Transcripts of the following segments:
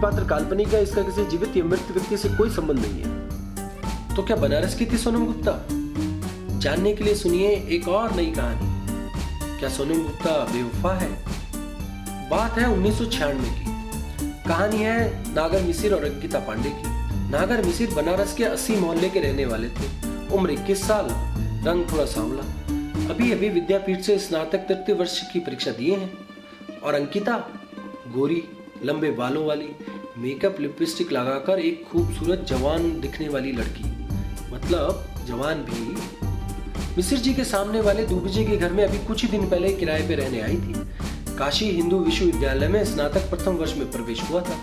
पात्र काल्पनिक है, इसका किसी जीवित या मृत व्यक्ति से कोई संबंध नहीं है। तो क्या बनारस की थी सोनम गुप्ता? जानने के लिए सुनिए एक और नई कहानी। क्या सोनम गुप्ता बेवफा है? बात है 1996 की। कहानी है नागर मिसिर और अंकिता पांडे की। नागर मिसिर बनारस के 80 मोहल्ले के रहने वाले थे। उम्र 21 साल, रंग थोड़ा सांवला। अभी अभी विद्यापीठ से स्नातक तृतीय वर्ष की परीक्षा दिए हैं। और अंकिता गोरी, लंबे बालों वाली, मेकअप लिपस्टिक लगाकर एक खूबसूरत जवान दिखने वाली लड़की, मतलब जवान भी। मिसिर जी के सामने वाले दूबेजे के घर में अभी कुछ ही दिन पहले किराए पे रहने आई थी। काशी हिंदू विश्वविद्यालय में स्नातक प्रथम वर्ष में प्रवेश हुआ था।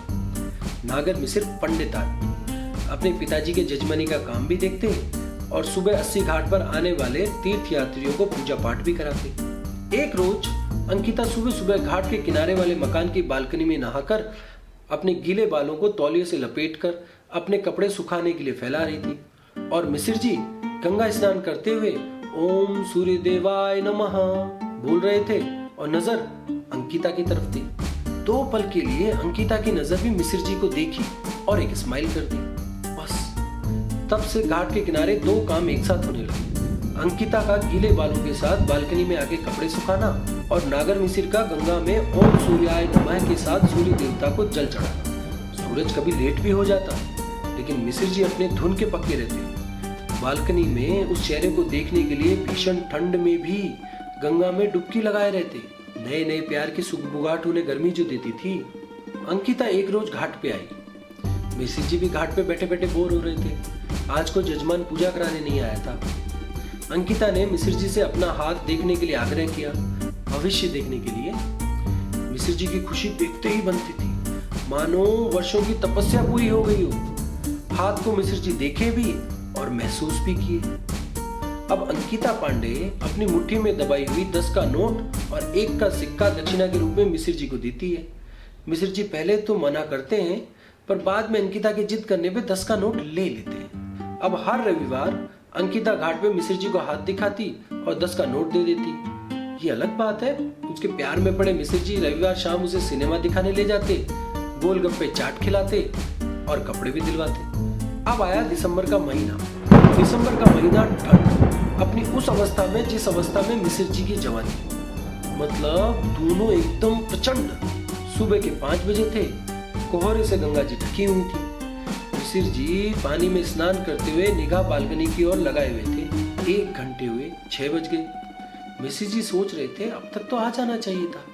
नागर मिसिर पंडित आदमी, अपने पिताजी के जजमानी का काम भी देखते और सुबह 80 घाट पर आने वाले तीर्थ यात्रियों को पूजा पाठ भी कराते। एक रोज अंकिता सुबह सुबह घाट के किनारे वाले मकान की बालकनी में नहाकर अपने गीले बालों को तौलिए से लपेटकर अपने कपड़े सुखाने के लिए फैला रही थी। और मिसिर जी गंगा स्नान करते हुए ओम सूर्य देवाय नमः बोल रहे थे और नजर अंकिता की तरफ थी। 2 पल के लिए अंकिता की नजर भी मिसिर जी को देखी और एक स्माइल कर दी, बस। तब से घाट के किनारे 2 काम एक साथ होने लगे। अंकिता का गीले बालों के साथ बालकनी में आके कपड़े सुखाना और नागर मिसिर का गंगा में ओम सूर्याय नमः के साथ सूर्य देवता को जल चढ़ाना। सूरज कभी लेट भी हो जाता, लेकिन मिसिर जी अपने धुन के पक्के रहते। बालकनी में उस चेहरे को देखने के लिए भीषण ठंड में भी गंगा में डुबकी लगाए रहते। नए नए प्यार की सुगबुगाहट उन्हें गर्मी जो देती थी। अंकिता एक रोज घाट पे आई। मिसिर जी भी घाट पे बैठे बैठे बोर हो रहे थे। आज को जजमान पूजा कराने नहीं आया था। अंकिता ने मिसिर जी से अपना हाथ देखने के लिए आग्रह किया, भविष्य देखने के लिए। मिसिर जी की खुशी देखते ही बनती थी, मानो वर्षों की तपस्या पूरी हो गई हो। हाथ को मिसिर जी देखे भी और महसूस भी किए। अब अंकिता पांडे अपनी मुट्ठी में दबाई हुई 10 का नोट और 1 का सिक्का दक्षिणा के रूप में मिसिर जी को देती है। मिसिर जी पहले तो मना करते हैं, पर बाद में अंकिता की जिद करने पे 10 का नोट ले लेते हैं। अब हर रविवार अंकिता घाट पे मिसिर जी को हाथ दिखाती और 10 का नोट दे देती। ये अलग बात है, उसके प्यार में पड़े मिसिर जी रविवार शाम उसे सिनेमा दिखाने ले जाते, गोलगप्पे चाट खिलाते और कपड़े भी दिलवाते। अब आया दिसंबर का महीना। दिसंबर का महीना ठंड, अपनी उस अवस्था में जिस अवस्था में मिसिर जी की जवानी, मतलब दोनों एकदम प्रचंड। सुबह के 5 बजे थे, कोहरे से गंगा जी ढकी हुई थी। मिसिर जी पानी में स्नान करते हुए निगाह बालकनी की ओर लगाए हुए थे। 1 घंटे हुए, 6 बज गए। मिसिर जी सोच रहे थे अब तक तो आ जाना चाहिए था,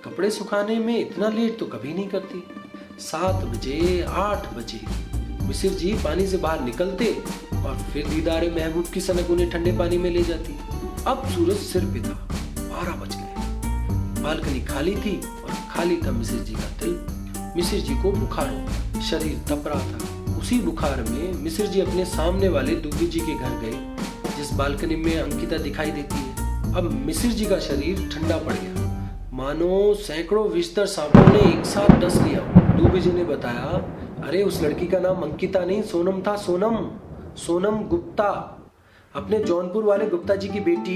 कपड़े सुखाने में इतना लेट तो कभी नहीं करती। 7 बजे, 8 बजे मिसिर जी पानी से बाहर निकलते और फिर दीदारे महबूब की सनक उन्हें ठंडे पानी में ले जाती। अब सूरज सिर पे था, 12 बज गए। बालकनी खाली थी और खाली था मिसिर जी का दिल। मिसिर जी को बुखार हो गया, शरीर तप रहा था। उसी बुखार में मिसिर जी अपने सामने वाले दूबी जी के घर गए, जिस बालकनी में अंकिता दिखाई देती है। अब मिसिर जी का शरीर ठंडा पड़ गया, मानो सैकड़ों विस्तर सांपों ने एक साथ डस लिया। दूबी जी ने बताया, अरे उस लड़की का नाम अंकिता नहीं सोनम था, सोनम गुप्ता। अपने जौनपुर वाले गुप्ता जी की बेटी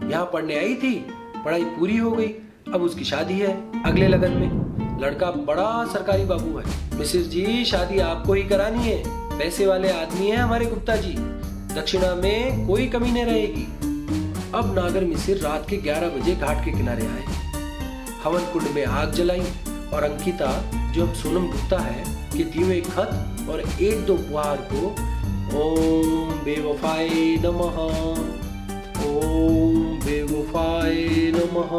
यहाँ पढ़ने आई थी, पढ़ाई पूरी हो गई, अब उसकी शादी है अगले लगन में। लड़का बड़ा सरकारी बाबू है। मिसिर जी शादी आपको ही करानी है, पैसे वाले आदमी हैं हमारे गुप्ता जी, दक्षिणा में कोई कमी नहीं रहेगी। अब नागर मिसिर रात के 11 बजे घाट के किनारे आए, हवन कुंड में आग जलाई और अंकिता, जो अब सोनम गुप्ता है, के दिए हुए खत और 1-2 उपहार को ओम बेवफाए नमः, ओम बेवफाए नमः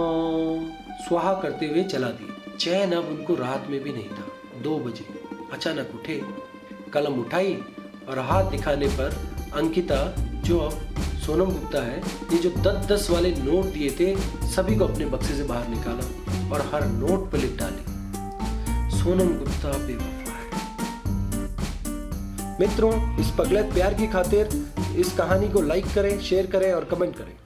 स्वाहा करते हुए जला दी। चैन अब उनको रात में भी नहीं था। 2 बजे अचानक उठे, कलम उठाई और हाथ दिखाने पर अंकिता, जो अब सोनम गुप्ता है, ये जो 10-10 वाले नोट दिए थे सभी को अपने बक्से से बाहर निकाला और हर नोट पर लिख डाली, सोनम गुप्ता बेवफा है। मित्रों, इस पगलैत प्यार की खातिर इस कहानी को लाइक करें, शेयर करें और कमेंट करें।